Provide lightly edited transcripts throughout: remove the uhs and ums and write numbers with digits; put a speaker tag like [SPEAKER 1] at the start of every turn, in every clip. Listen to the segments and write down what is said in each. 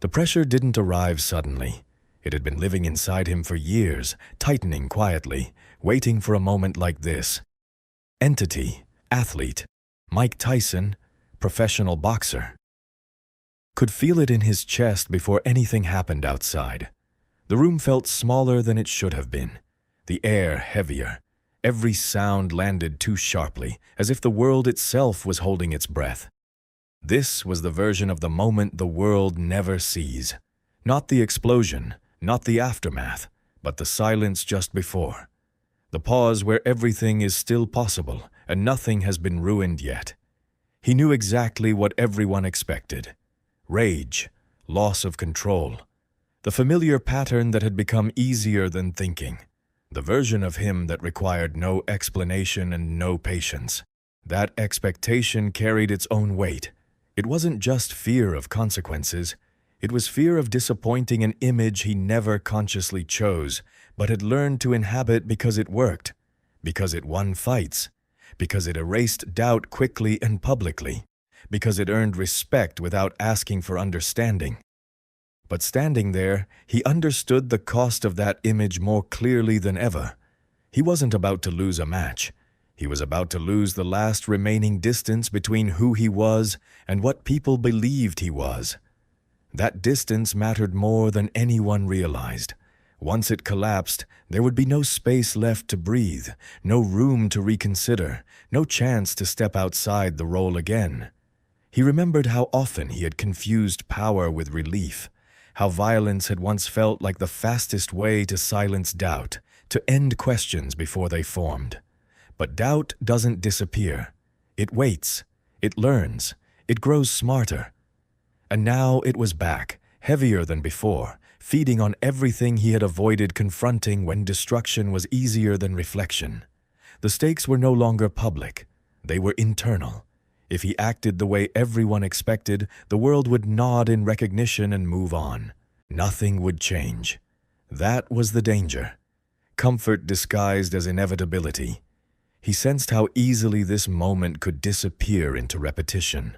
[SPEAKER 1] The pressure didn't arrive suddenly. It had been living inside him for years, tightening quietly, waiting for a moment like this. Entity, athlete, Mike Tyson, professional boxer. Could feel it in his chest before anything happened outside. The room felt smaller than it should have been, the air heavier. Every sound landed too sharply, as if the world itself was holding its breath. This was the version of the moment the world never sees. Not the explosion, not the aftermath, but the silence just before. The pause where everything is still possible and nothing has been ruined yet. He knew exactly what everyone expected. Rage, loss of control. The familiar pattern that had become easier than thinking. The version of him that required no explanation and no patience. That expectation carried its own weight. It wasn't just fear of consequences. It was fear of disappointing an image he never consciously chose, but had learned to inhabit because it worked, because it won fights, because it erased doubt quickly and publicly, because it earned respect without asking for understanding. But standing there, he understood the cost of that image more clearly than ever. He wasn't about to lose a match. He was about to lose the last remaining distance between who he was and what people believed he was. That distance mattered more than anyone realized. Once it collapsed, there would be no space left to breathe, no room to reconsider, no chance to step outside the role again. He remembered how often he had confused power with relief, how violence had once felt like the fastest way to silence doubt, to end questions before they formed. But doubt doesn't disappear. It waits, it learns, it grows smarter. And now it was back, heavier than before, feeding on everything he had avoided confronting when destruction was easier than reflection. The stakes were no longer public. They were internal. If he acted the way everyone expected, the world would nod in recognition and move on. Nothing would change. That was the danger. Comfort disguised as inevitability. He sensed how easily this moment could disappear into repetition.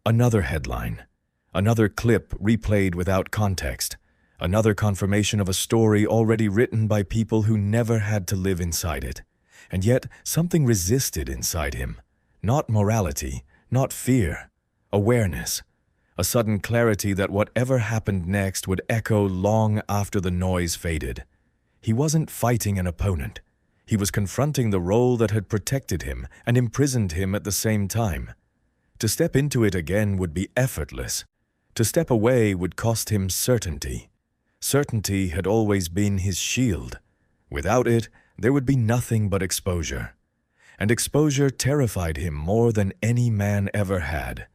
[SPEAKER 1] Another headline. Another clip replayed without context. Another confirmation of a story already written by people who never had to live inside it. And yet something resisted inside him. Not morality, not fear. Awareness. A sudden clarity that whatever happened next would echo long after the noise faded. He wasn't fighting an opponent. He was confronting the role that had protected him and imprisoned him at the same time. To step into it again would be effortless. To step away would cost him certainty. Certainty had always been his shield. Without it, there would be nothing but exposure. And exposure terrified him more than any man ever had.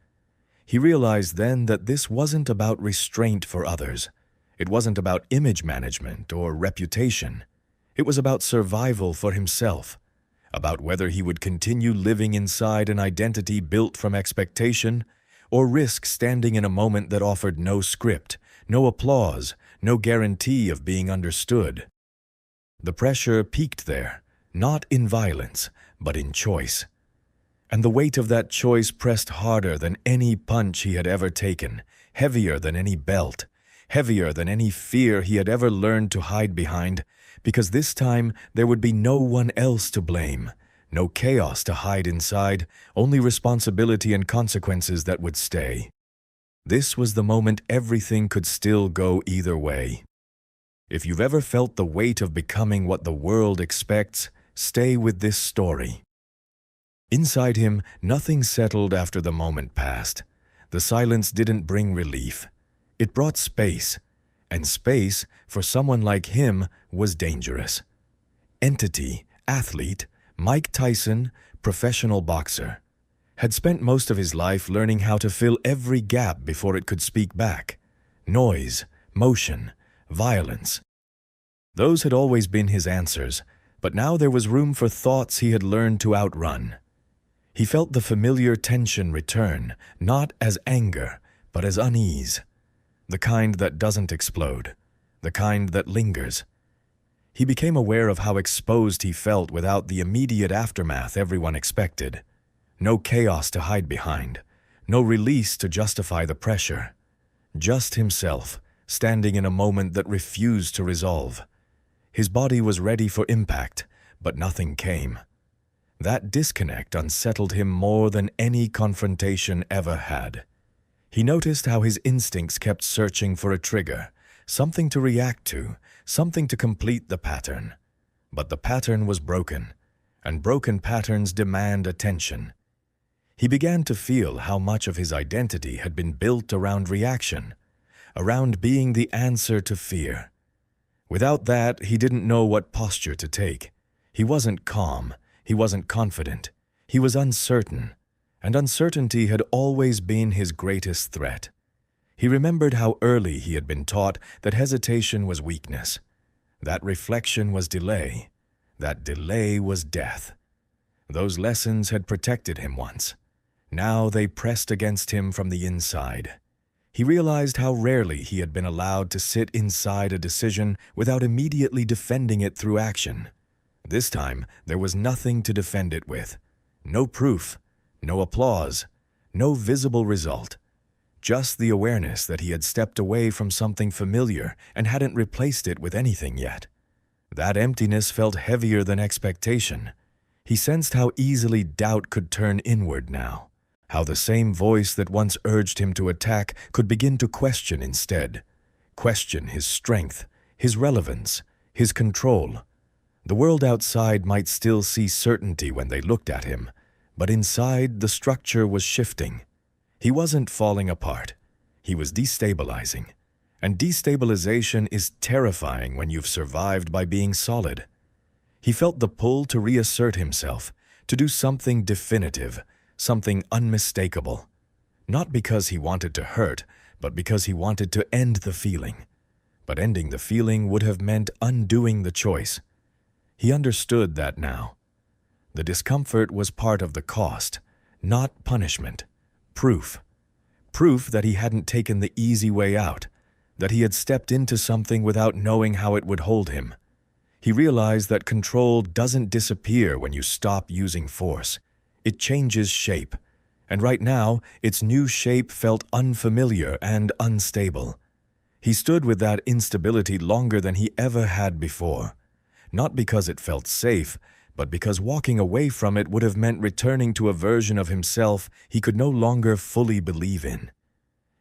[SPEAKER 1] He realized then that this wasn't about restraint for others. It wasn't about image management or reputation. It was about survival for himself, about whether he would continue living inside an identity built from expectation or risk standing in a moment that offered no script, no applause, no guarantee of being understood. The pressure peaked there, not in violence, but in choice. And the weight of that choice pressed harder than any punch he had ever taken, heavier than any belt, heavier than any fear he had ever learned to hide behind, because this time there would be no one else to blame, no chaos to hide inside, only responsibility and consequences that would stay. This was the moment everything could still go either way. If you've ever felt the weight of becoming what the world expects, stay with this story. Inside him, nothing settled after the moment passed. The silence didn't bring relief. It brought space, and space, for someone like him, was dangerous. Entity, athlete, Mike Tyson, professional boxer, had spent most of his life learning how to fill every gap before it could speak back. Noise, motion, violence. Those had always been his answers, but now there was room for thoughts he had learned to outrun. He felt the familiar tension return, not as anger, but as unease. The kind that doesn't explode, the kind that lingers. He became aware of how exposed he felt without the immediate aftermath everyone expected. No chaos to hide behind, no release to justify the pressure. Just himself, standing in a moment that refused to resolve. His body was ready for impact, but nothing came. That disconnect unsettled him more than any confrontation ever had. He noticed how his instincts kept searching for a trigger, something to react to, something to complete the pattern. But the pattern was broken, and broken patterns demand attention. He began to feel how much of his identity had been built around reaction, around being the answer to fear. Without that, he didn't know what posture to take. He wasn't calm, he wasn't confident, he was uncertain, and uncertainty had always been his greatest threat. He remembered how early he had been taught that hesitation was weakness, that reflection was delay, that delay was death. Those lessons had protected him once. Now they pressed against him from the inside. He realized how rarely he had been allowed to sit inside a decision without immediately defending it through action. This time, there was nothing to defend it with. No proof, no applause, no visible result. Just the awareness that he had stepped away from something familiar and hadn't replaced it with anything yet. That emptiness felt heavier than expectation. He sensed how easily doubt could turn inward now. How the same voice that once urged him to attack could begin to question instead. Question his strength, his relevance, his control. The world outside might still see certainty when they looked at him, but inside the structure was shifting. He wasn't falling apart. He was destabilizing. And destabilization is terrifying when you've survived by being solid. He felt the pull to reassert himself, to do something definitive, something unmistakable. Not because he wanted to hurt, but because he wanted to end the feeling. But ending the feeling would have meant undoing the choice. He understood that now. The discomfort was part of the cost, not punishment. Proof. Proof that he hadn't taken the easy way out, that he had stepped into something without knowing how it would hold him. He realized that control doesn't disappear when you stop using force. It changes shape, and right now, its new shape felt unfamiliar and unstable. He stood with that instability longer than he ever had before, not because it felt safe, but because walking away from it would have meant returning to a version of himself he could no longer fully believe in.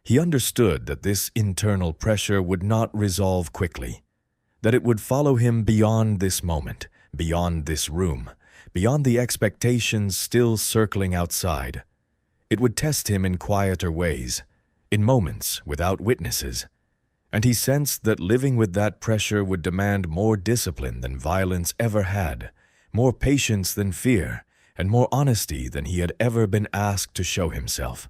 [SPEAKER 1] He understood that this internal pressure would not resolve quickly, that it would follow him beyond this moment, beyond this room, beyond the expectations still circling outside. It would test him in quieter ways, in moments without witnesses. And he sensed that living with that pressure would demand more discipline than violence ever had, more patience than fear, and more honesty than he had ever been asked to show himself.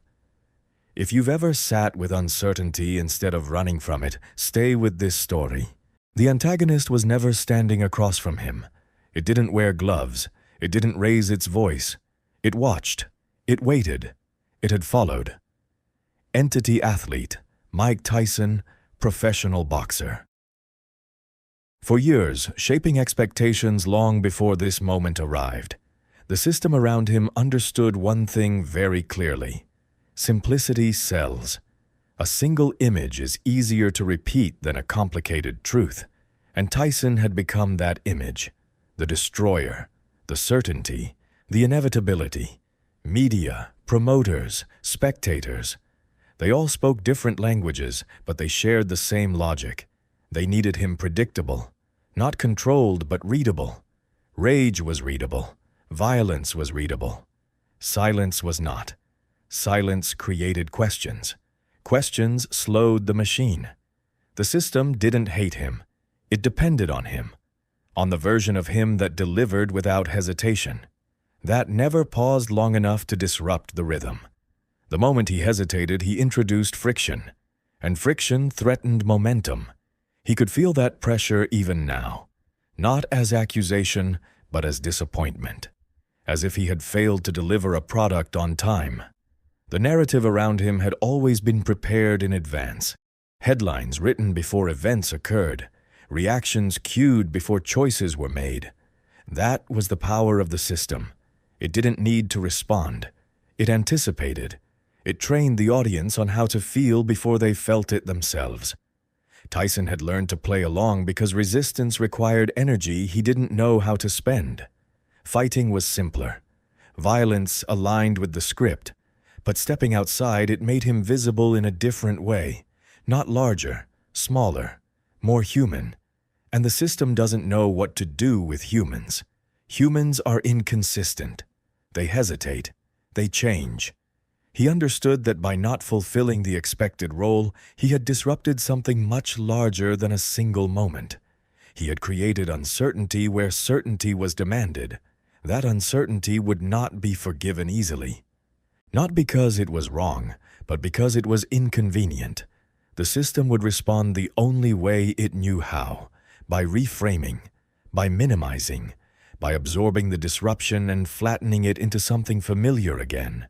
[SPEAKER 1] If you've ever sat with uncertainty instead of running from it, stay with this story. The antagonist was never standing across from him. It didn't wear gloves. It didn't raise its voice. It watched. It waited. It had followed. Entity athlete, Mike Tyson, professional boxer. For years, shaping expectations long before this moment arrived, the system around him understood one thing very clearly. Simplicity sells. A single image is easier to repeat than a complicated truth, and Tyson had become that image, the destroyer, the certainty, the inevitability. Media, promoters, spectators. They all spoke different languages, but they shared the same logic. They needed him predictable, not controlled but readable. Rage was readable. Violence was readable. Silence was not. Silence created questions. Questions slowed the machine. The system didn't hate him. It depended on him, on the version of him that delivered without hesitation, that never paused long enough to disrupt the rhythm. The moment he hesitated, he introduced friction, and friction threatened momentum. He could feel that pressure even now, not as accusation, but as disappointment, as if he had failed to deliver a product on time. The narrative around him had always been prepared in advance, headlines written before events occurred, reactions cued before choices were made. That was the power of the system. It didn't need to respond. It anticipated. It trained the audience on how to feel before they felt it themselves. Tyson had learned to play along because resistance required energy he didn't know how to spend. Fighting was simpler. Violence aligned with the script, but stepping outside, it made him visible in a different way. Not larger, smaller, more human. And the system doesn't know what to do with humans. Humans are inconsistent. They hesitate. They change. He understood that by not fulfilling the expected role, he had disrupted something much larger than a single moment. He had created uncertainty where certainty was demanded. That uncertainty would not be forgiven easily. Not because it was wrong, but because it was inconvenient. The system would respond the only way it knew how, by reframing, by minimizing, by absorbing the disruption and flattening it into something familiar again.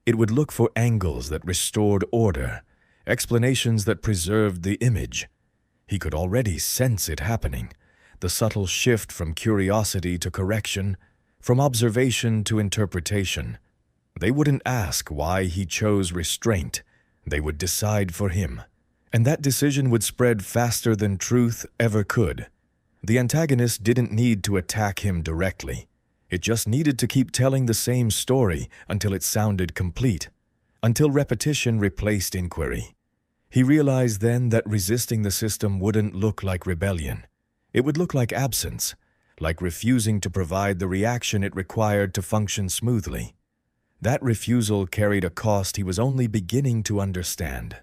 [SPEAKER 1] It would look for angles that restored order, explanations that preserved the image. He could already sense it happening, the subtle shift from curiosity to correction, from observation to interpretation. They wouldn't ask why he chose restraint. They would decide for him. And that decision would spread faster than truth ever could. The antagonist didn't need to attack him directly. It just needed to keep telling the same story until it sounded complete, until repetition replaced inquiry. He realized then that resisting the system wouldn't look like rebellion. It would look like absence, like refusing to provide the reaction it required to function smoothly. That refusal carried a cost he was only beginning to understand.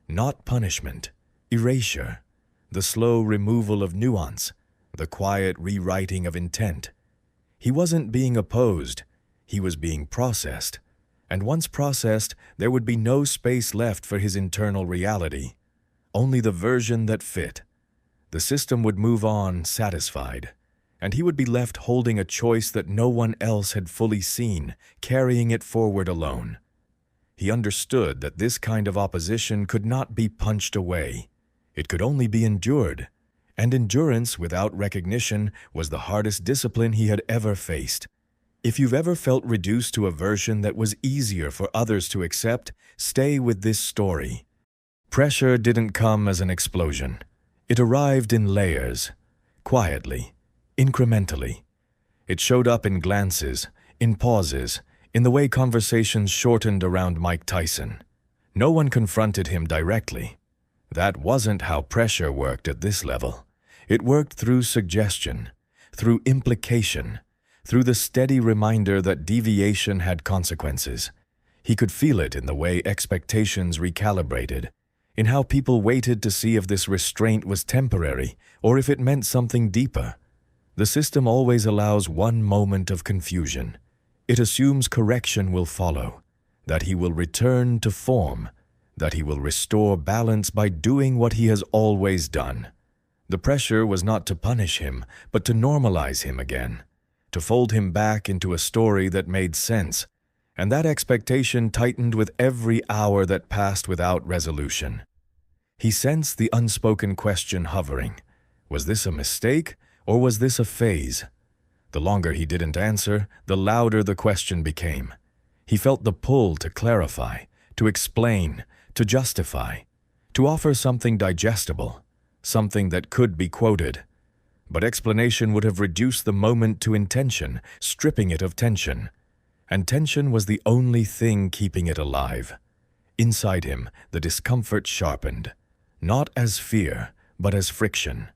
[SPEAKER 1] Not punishment, erasure, the slow removal of nuance, the quiet rewriting of intent. He wasn't being opposed, he was being processed. And once processed, there would be no space left for his internal reality, only the version that fit. The system would move on satisfied, and he would be left holding a choice that no one else had fully seen, carrying it forward alone. He understood that this kind of opposition could not be punched away. It could only be endured. And endurance without recognition was the hardest discipline he had ever faced. If you've ever felt reduced to a version that was easier for others to accept, stay with this story. Pressure didn't come as an explosion. It arrived in layers, quietly, incrementally. It showed up in glances, in pauses, in the way conversations shortened around Mike Tyson. No one confronted him directly. That wasn't how pressure worked at this level. It worked through suggestion, through implication, through the steady reminder that deviation had consequences. He could feel it in the way expectations recalibrated, in how people waited to see if this restraint was temporary or if it meant something deeper. The system always allows one moment of confusion. It assumes correction will follow, that he will return to form, that he will restore balance by doing what he has always done. The pressure was not to punish him, but to normalize him again, to fold him back into a story that made sense, and that expectation tightened with every hour that passed without resolution. He sensed the unspoken question hovering. Was this a mistake, or was this a phase? The longer he didn't answer, the louder the question became. He felt the pull to clarify, to explain, to justify, to offer something digestible, something that could be quoted. But explanation would have reduced the moment to intention, stripping it of tension. And tension was the only thing keeping it alive. Inside him, the discomfort sharpened, not as fear, but as friction.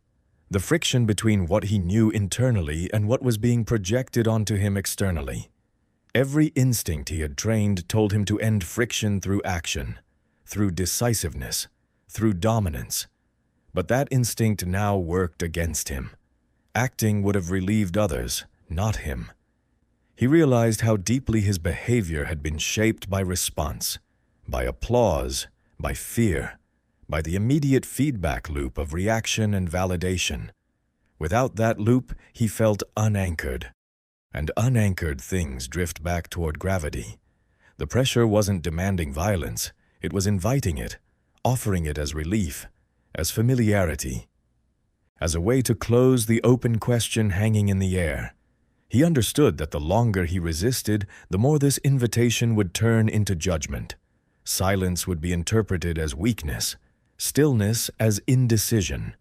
[SPEAKER 1] The friction between what he knew internally and what was being projected onto him externally. Every instinct he had trained told him to end friction through action, through decisiveness, through dominance. But that instinct now worked against him. Acting would have relieved others, not him. He realized how deeply his behavior had been shaped by response, by applause, by fear, by the immediate feedback loop of reaction and validation. Without that loop, he felt unanchored. And unanchored things drift back toward gravity. The pressure wasn't demanding violence, it was inviting it, offering it as relief, as familiarity, as a way to close the open question hanging in the air. He understood that the longer he resisted, the more this invitation would turn into judgment. Silence would be interpreted as weakness, stillness as indecision.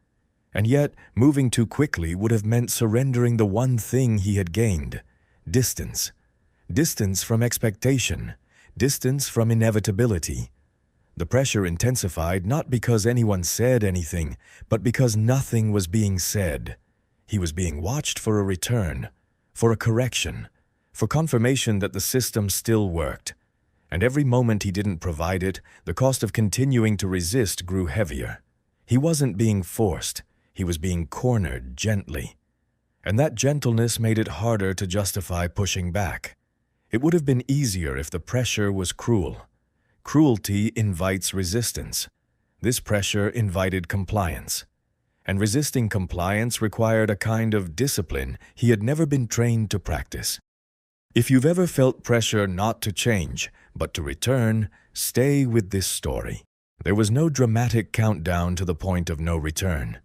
[SPEAKER 1] And yet, moving too quickly would have meant surrendering the one thing he had gained: distance. Distance from expectation, distance from inevitability. The pressure intensified not because anyone said anything, but because nothing was being said. He was being watched for a return, for a correction, for confirmation that the system still worked. And every moment he didn't provide it, the cost of continuing to resist grew heavier. He wasn't being forced, he was being cornered gently. And that gentleness made it harder to justify pushing back. It would have been easier if the pressure was cruel. Cruelty invites resistance. This pressure invited compliance. And resisting compliance required a kind of discipline he had never been trained to practice. If you've ever felt pressure not to change, but to return, stay with this story. There was no dramatic countdown to the point of no return.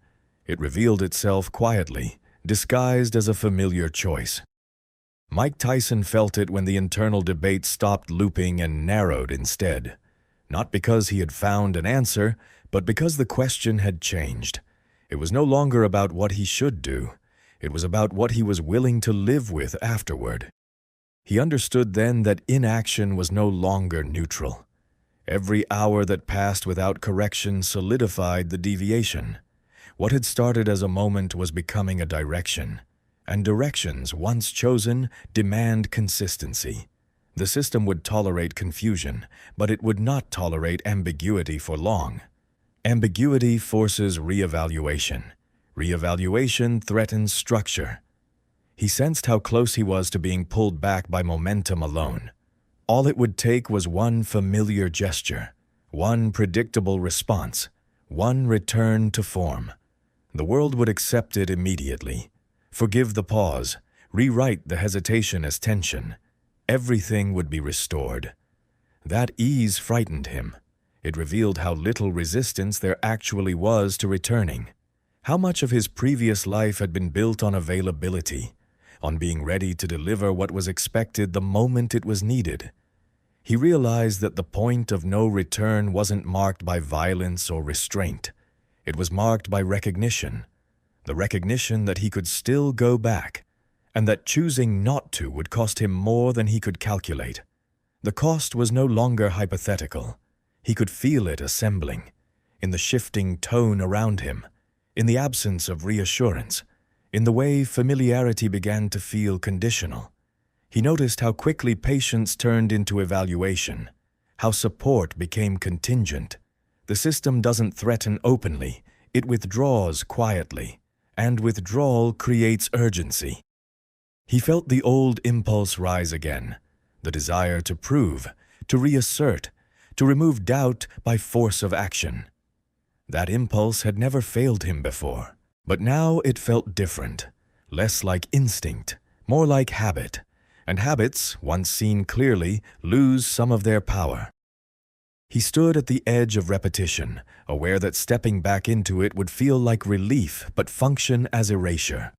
[SPEAKER 1] It revealed itself quietly, disguised as a familiar choice. Mike Tyson felt it when the internal debate stopped looping and narrowed instead. Not because he had found an answer, but because the question had changed. It was no longer about what he should do. It was about what he was willing to live with afterward. He understood then that inaction was no longer neutral. Every hour that passed without correction solidified the deviation. What had started as a moment was becoming a direction. And directions, once chosen, demand consistency. The system would tolerate confusion, but it would not tolerate ambiguity for long. Ambiguity forces reevaluation. Reevaluation threatens structure. He sensed how close he was to being pulled back by momentum alone. All it would take was one familiar gesture, one predictable response, one return to form. The world would accept it immediately. Forgive the pause, rewrite the hesitation as tension. Everything would be restored. That ease frightened him. It revealed how little resistance there actually was to returning. How much of his previous life had been built on availability, on being ready to deliver what was expected the moment it was needed. He realized that the point of no return wasn't marked by violence or restraint. It was marked by recognition. The recognition that he could still go back, and that choosing not to would cost him more than he could calculate. The cost was no longer hypothetical. He could feel it assembling, in the shifting tone around him, in the absence of reassurance, in the way familiarity began to feel conditional. He noticed how quickly patience turned into evaluation, how support became contingent. The system doesn't threaten openly, it withdraws quietly, and withdrawal creates urgency. He felt the old impulse rise again, the desire to prove, to reassert, to remove doubt by force of action. That impulse had never failed him before, but now it felt different, less like instinct, more like habit, and habits, once seen clearly, lose some of their power. He stood at the edge of repetition, aware that stepping back into it would feel like relief but function as erasure.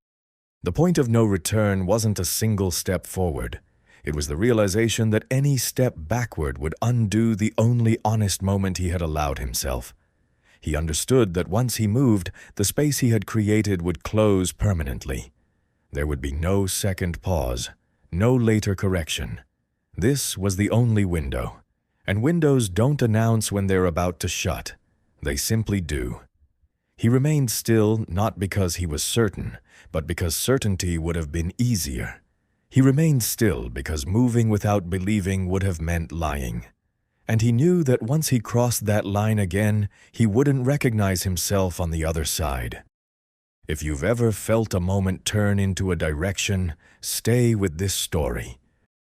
[SPEAKER 1] The point of no return wasn't a single step forward. It was the realization that any step backward would undo the only honest moment he had allowed himself. He understood that once he moved, the space he had created would close permanently. There would be no second pause, no later correction. This was the only window. And windows don't announce when they're about to shut. They simply do. He remained still not because he was certain, but because certainty would have been easier. He remained still because moving without believing would have meant lying. And he knew that once he crossed that line again, he wouldn't recognize himself on the other side. If you've ever felt a moment turn into a direction, stay with this story.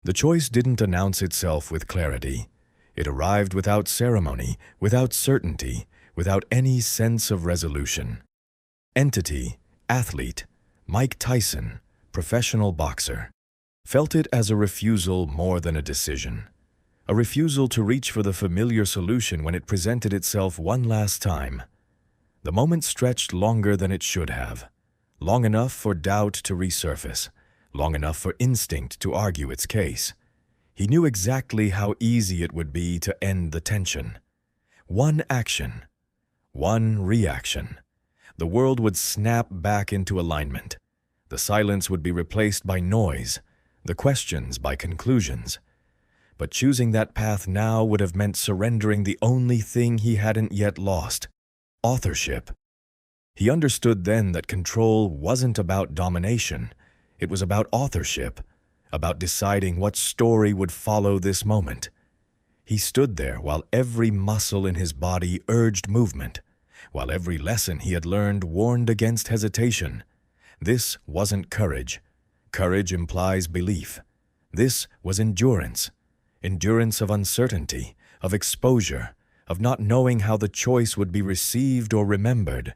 [SPEAKER 1] The choice didn't announce itself with clarity. It arrived without ceremony, without certainty, without any sense of resolution. Entity, athlete, Mike Tyson, professional boxer, felt it as a refusal more than a decision. A refusal to reach for the familiar solution when it presented itself one last time. The moment stretched longer than it should have, long enough for doubt to resurface, long enough for instinct to argue its case. He knew exactly how easy it would be to end the tension. One action, one reaction. The world would snap back into alignment. The silence would be replaced by noise, the questions by conclusions. But choosing that path now would have meant surrendering the only thing he hadn't yet lost: authorship. He understood then that control wasn't about domination. It was about authorship, about deciding what story would follow this moment. He stood there while every muscle in his body urged movement, while every lesson he had learned warned against hesitation. This wasn't courage. Courage implies belief. This was endurance. Endurance of uncertainty, of exposure, of not knowing how the choice would be received or remembered.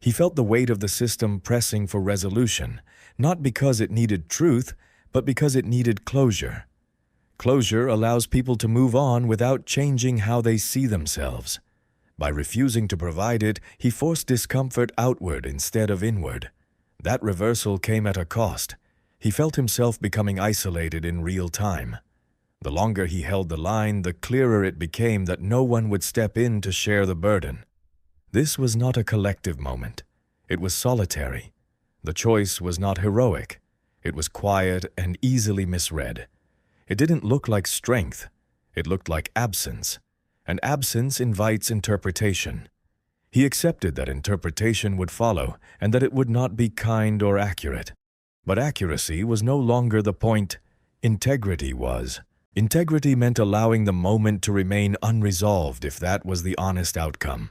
[SPEAKER 1] He felt the weight of the system pressing for resolution, not because it needed truth, but because it needed closure. Closure allows people to move on without changing how they see themselves. By refusing to provide it, he forced discomfort outward instead of inward. That reversal came at a cost. He felt himself becoming isolated in real time. The longer he held the line, the clearer it became that no one would step in to share the burden. This was not a collective moment. It was solitary. The choice was not heroic. It was quiet and easily misread. It didn't look like strength. It looked like absence. And absence invites interpretation. He accepted that interpretation would follow and that it would not be kind or accurate. But accuracy was no longer the point. Integrity was. Integrity meant allowing the moment to remain unresolved if that was the honest outcome.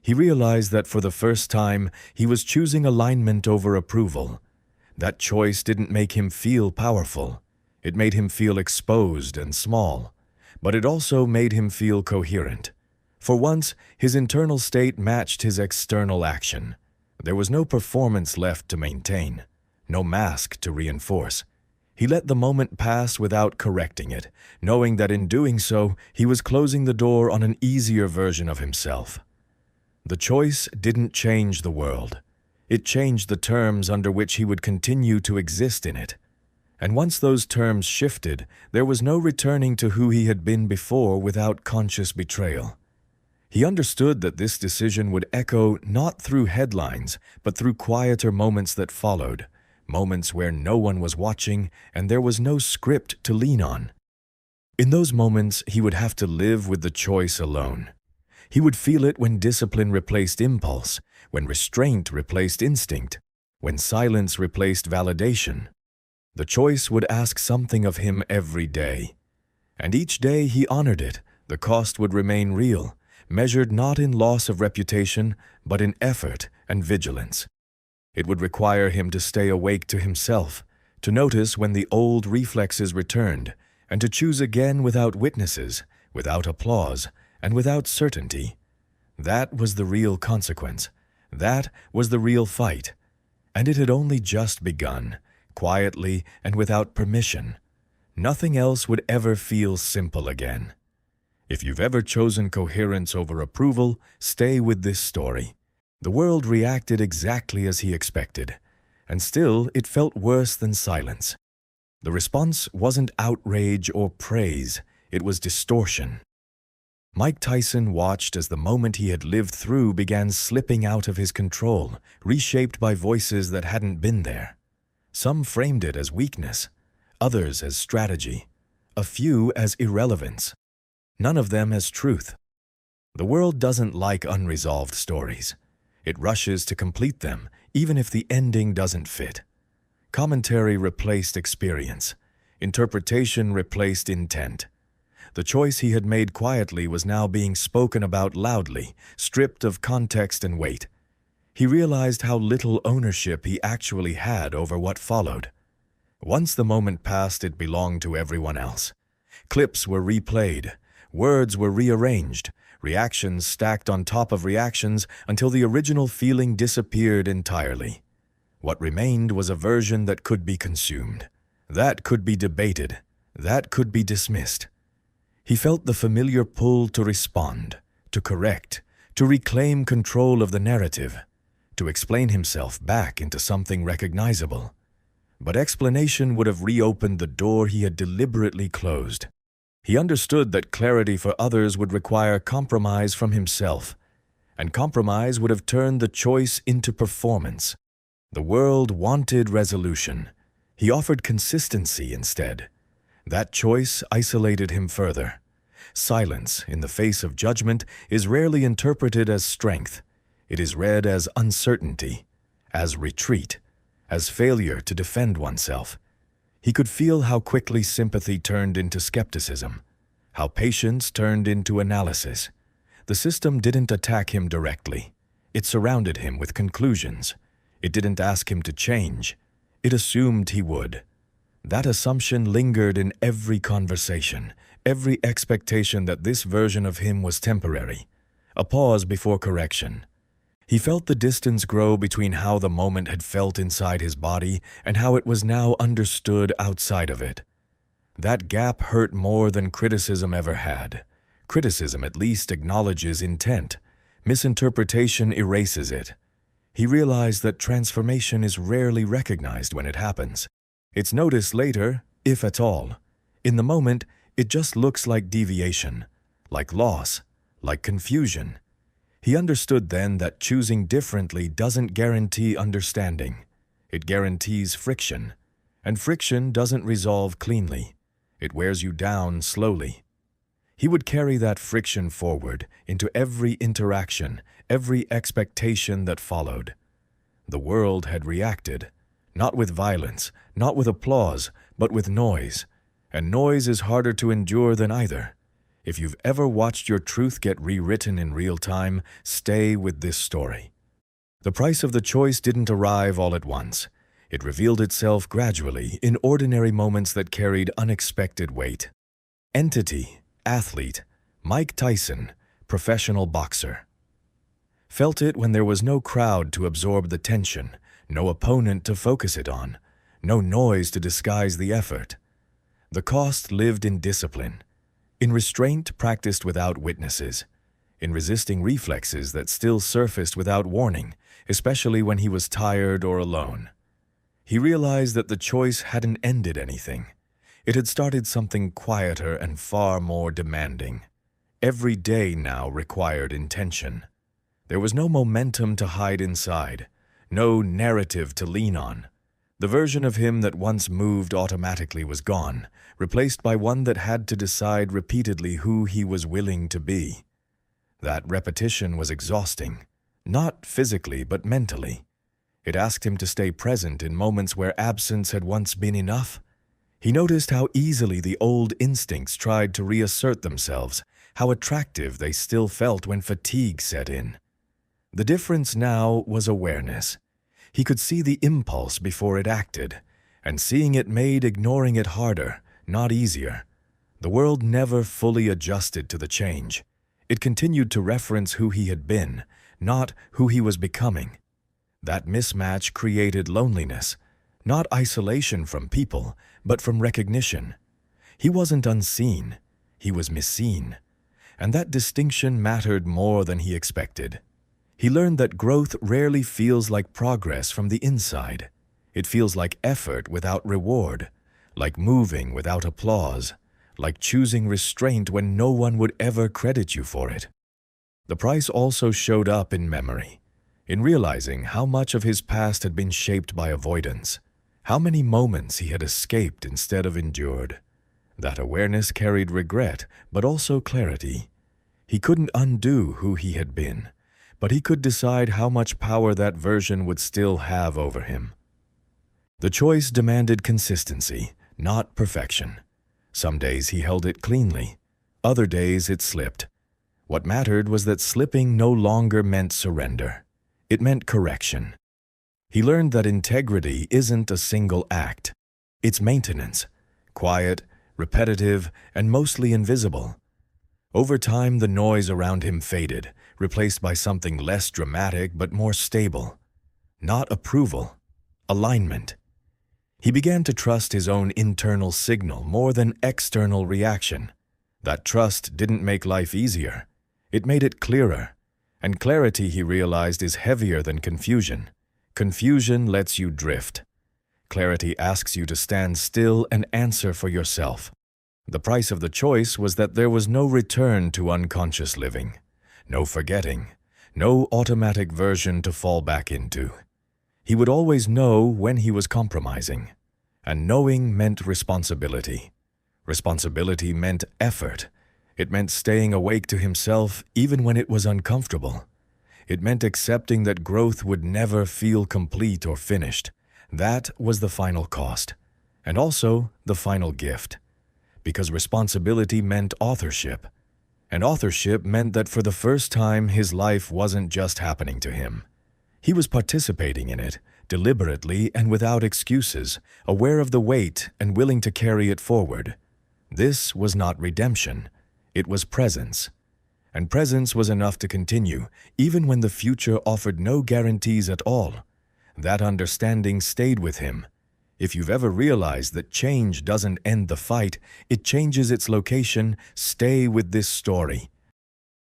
[SPEAKER 1] He realized that for the first time, he was choosing alignment over approval. That choice didn't make him feel powerful. It made him feel exposed and small. But it also made him feel coherent. For once, his internal state matched his external action. There was no performance left to maintain, no mask to reinforce. He let the moment pass without correcting it, knowing that in doing so, he was closing the door on an easier version of himself. The choice didn't change the world. It changed the terms under which he would continue to exist in it. And once those terms shifted, there was no returning to who he had been before without conscious betrayal. He understood that this decision would echo not through headlines, but through quieter moments that followed. Moments where no one was watching and there was no script to lean on. In those moments, he would have to live with the choice alone. He would feel it when discipline replaced impulse, when restraint replaced instinct, when silence replaced validation. The choice would ask something of him every day. And each day he honored it. The cost would remain real, measured not in loss of reputation, but in effort and vigilance. It would require him to stay awake to himself, to notice when the old reflexes returned, and to choose again without witnesses, without applause, and without certainty. That was the real consequence. That was the real fight. And it had only just begun, quietly and without permission. Nothing else would ever feel simple again. If you've ever chosen coherence over approval, stay with this story. The world reacted exactly as he expected, and still it felt worse than silence. The response wasn't outrage or praise, it was distortion. Mike Tyson watched as the moment he had lived through began slipping out of his control, reshaped by voices that hadn't been there. Some framed it as weakness, others as strategy, a few as irrelevance. None of them as truth. The world doesn't like unresolved stories. It rushes to complete them, even if the ending doesn't fit. Commentary replaced experience. Interpretation replaced intent. The choice he had made quietly was now being spoken about loudly, stripped of context and weight. He realized how little ownership he actually had over what followed. Once the moment passed, it belonged to everyone else. Clips were replayed. Words were rearranged. Reactions stacked on top of reactions until the original feeling disappeared entirely. What remained was a version that could be consumed. That could be debated. That could be dismissed. He felt the familiar pull to respond, to correct, to reclaim control of the narrative, to explain himself back into something recognizable. But explanation would have reopened the door he had deliberately closed. He understood that clarity for others would require compromise from himself, and compromise would have turned the choice into performance. The world wanted resolution. He offered consistency instead. That choice isolated him further. Silence in the face of judgment is rarely interpreted as strength. It is read as uncertainty, as retreat, as failure to defend oneself. He could feel how quickly sympathy turned into skepticism, how patience turned into analysis. The system didn't attack him directly. It surrounded him with conclusions. It didn't ask him to change. It assumed he would. That assumption lingered in every conversation, every expectation that this version of him was temporary, a pause before correction. He felt the distance grow between how the moment had felt inside his body and how it was now understood outside of it. That gap hurt more than criticism ever had. Criticism at least acknowledges intent. Misinterpretation erases it. He realized that transformation is rarely recognized when it happens. It's noticed later, if at all. In the moment, it just looks like deviation, like loss, like confusion. He understood then that choosing differently doesn't guarantee understanding. It guarantees friction, and friction doesn't resolve cleanly. It wears you down slowly. He would carry that friction forward into every interaction, every expectation that followed. The world had reacted, not with violence, not with applause, but with noise. And noise is harder to endure than either. If you've ever watched your truth get rewritten in real time, stay with this story. The price of the choice didn't arrive all at once. It revealed itself gradually in ordinary moments that carried unexpected weight. Entity, athlete, Mike Tyson, professional boxer. Felt it when there was no crowd to absorb the tension, no opponent to focus it on, no noise to disguise the effort. The cost lived in discipline, in restraint practiced without witnesses, in resisting reflexes that still surfaced without warning, especially when he was tired or alone. He realized that the choice hadn't ended anything. It had started something quieter and far more demanding. Every day now required intention. There was no momentum to hide inside, no narrative to lean on. The version of him that once moved automatically was gone, replaced by one that had to decide repeatedly who he was willing to be. That repetition was exhausting, not physically but mentally. It asked him to stay present in moments where absence had once been enough. He noticed how easily the old instincts tried to reassert themselves, how attractive they still felt when fatigue set in. The difference now was awareness. He could see the impulse before it acted, and seeing it made ignoring it harder, not easier. The world never fully adjusted to the change. It continued to reference who he had been, not who he was becoming. That mismatch created loneliness, not isolation from people, but from recognition. He wasn't unseen, he was misseen, and that distinction mattered more than he expected. He learned that growth rarely feels like progress from the inside. It feels like effort without reward, like moving without applause, like choosing restraint when no one would ever credit you for it. The price also showed up in memory, in realizing how much of his past had been shaped by avoidance, how many moments he had escaped instead of endured. That awareness carried regret, but also clarity. He couldn't undo who he had been, but he could decide how much power that version would still have over him. The choice demanded consistency, not perfection. Some days he held it cleanly, other days it slipped. What mattered was that slipping no longer meant surrender. It meant correction. He learned that integrity isn't a single act. It's maintenance, quiet, repetitive, and mostly invisible. Over time, the noise around him faded, replaced by something less dramatic but more stable. Not approval, alignment. He began to trust his own internal signal more than external reaction. That trust didn't make life easier. It made it clearer. And clarity, he realized, is heavier than confusion. Confusion lets you drift. Clarity asks you to stand still and answer for yourself. The price of the choice was that there was no return to unconscious living, no forgetting, no automatic version to fall back into. He would always know when he was compromising, and knowing meant responsibility. Responsibility meant effort. It meant staying awake to himself even when it was uncomfortable. It meant accepting that growth would never feel complete or finished. That was the final cost, and also the final gift. Because responsibility meant authorship, and authorship meant that for the first time his life wasn't just happening to him. He was participating in it, deliberately and without excuses, aware of the weight and willing to carry it forward. This was not redemption, it was presence. And presence was enough to continue, even when the future offered no guarantees at all. That understanding stayed with him. If you've ever realized that change doesn't end the fight, it changes its location, stay with this story.